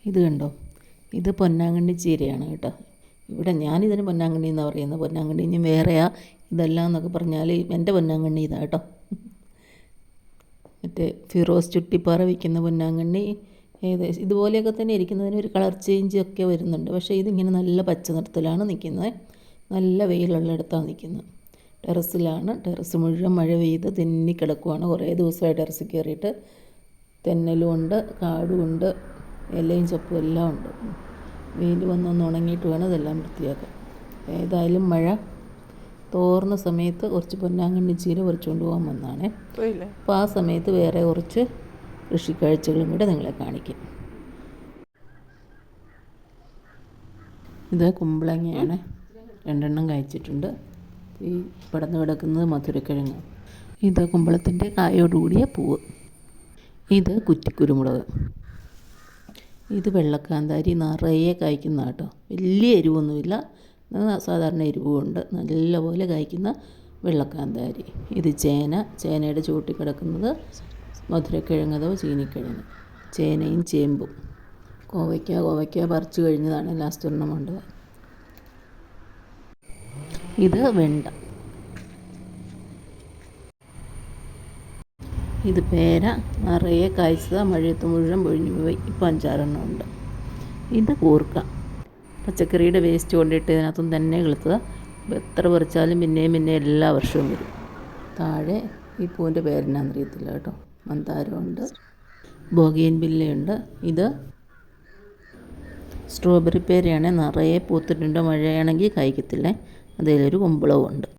ഇത് കണ്ടോ, ഇത് പൊന്നാങ്കണ്ണി ചീരയാണ് കേട്ടോ. ഇവിടെ ഞാനിതിന് പൊന്നാങ്കണ്ണി എന്നാണ് പറയുന്നത്. പൊന്നാങ്കണ്ണി ഇനി വേറെയാ ഇതെല്ലാം എന്നൊക്കെ പറഞ്ഞാൽ എൻ്റെ പൊന്നാങ്കണ്ണി ഇതാ കേട്ടോ. മറ്റേ ഫിറോസ് ചുട്ടിപ്പാറ വയ്ക്കുന്ന പൊന്നാങ്കണ്ണി ഏകദേശം ഇതുപോലെയൊക്കെ തന്നെ ഇരിക്കുന്നതിന് ഒരു കളർ ചേഞ്ച് ഒക്കെ വരുന്നുണ്ട്. പക്ഷേ ഇതിങ്ങനെ നല്ല പച്ച നിറത്തിലാണ് നിൽക്കുന്നത്. നല്ല വെയിലുള്ളിടത്താണ് നിൽക്കുന്നത്. ടെറസിലാണ്. ടെറസ് മുഴുവൻ മഴ പെയ്ത് തെന്നിക്കിടക്കുവാണ്. കുറേ ദിവസമായി ടെറസിൽ കയറിയിട്ട്. തെന്നലും ഉണ്ട്, കാടും ഉണ്ട്, ഇലയും ചപ്പും എല്ലാം ഉണ്ട്. വെയിൽ വന്നൊന്ന് ഉണങ്ങിയിട്ട് വേണം ഇതെല്ലാം വൃത്തിയാക്കാൻ. ഏതായാലും മഴ തോർന്ന സമയത്ത് കുറച്ച് പൊന്നാങ്കണ്ണി ചീര പറിച്ചുകൊണ്ട് പോകാൻ വന്നതാണേ. അപ്പോൾ ആ സമയത്ത് വേറെ കുറച്ച് കൃഷിക്കാഴ്ചകളും കൂടെ നിങ്ങളെ കാണിക്കും. ഇത് കുമ്പളങ്ങയാണ്. 2 എണ്ണം കായ്ച്ചിട്ടുണ്ട്. ഈ പടർന്ന് കിടക്കുന്നത് മധുരക്കിഴങ്ങ്. ഇത് കുമ്പളത്തിൻ്റെ കായോടുകൂടിയ പൂവ്. ഇത് കുറ്റിക്കുരുമുളക്. ഇത് വെള്ളക്കാന്താരി നിറയെ കായ്ക്കുന്ന കേട്ടോ. വലിയ എരിവൊന്നുമില്ല, സാധാരണ എരിവുമുണ്ട്. നല്ലപോലെ കായ്ക്കുന്ന വെള്ളക്കാന്താരി. ഇത് ചേന. ചേനയുടെ ചുവട്ടിൽ കിടക്കുന്നത് മധുരക്കിഴങ്ങ് അഥവാ ചീനിക്കിഴങ്ങ്. ചേനയും ചേമ്പും. കോവയ്ക്ക പറിച്ചു കഴിഞ്ഞതാണ്. ലാസ്റ്റ് ഒരെണ്ണം ഉണ്ട്. ഇത് വെണ്ട. ഇത് പേര. നിറയെ കായ്ച്ചത് മഴയത്ത് മുഴുവൻ പൊഴിഞ്ഞു പോയി. ഇപ്പം 5-6 എണ്ണം ഉണ്ട്. ഇത് കൂർക്ക. പച്ചക്കറിയുടെ വേസ്റ്റ് കൊണ്ടിട്ട് ഇതിനകത്തും തന്നെ കിളുത്തുക. എത്ര പറിച്ചാലും പിന്നെയും എല്ലാ വർഷവും വരും. താഴെ ഈ പൂവിൻ്റെ പേരെന്നാന്നറിയത്തില്ല കേട്ടോ. മന്ദാരമുണ്ട്, ബോഗെയിൻവില്ലയുണ്ട്. ഇത് സ്ട്രോബെറി പേരയാണ്. നിറയെ പൂത്തിട്ടുണ്ട്. മഴയാണെങ്കിൽ കായ്ക്കത്തില്ലേ. അതിലൊരു കുമ്പളവും ഉണ്ട്.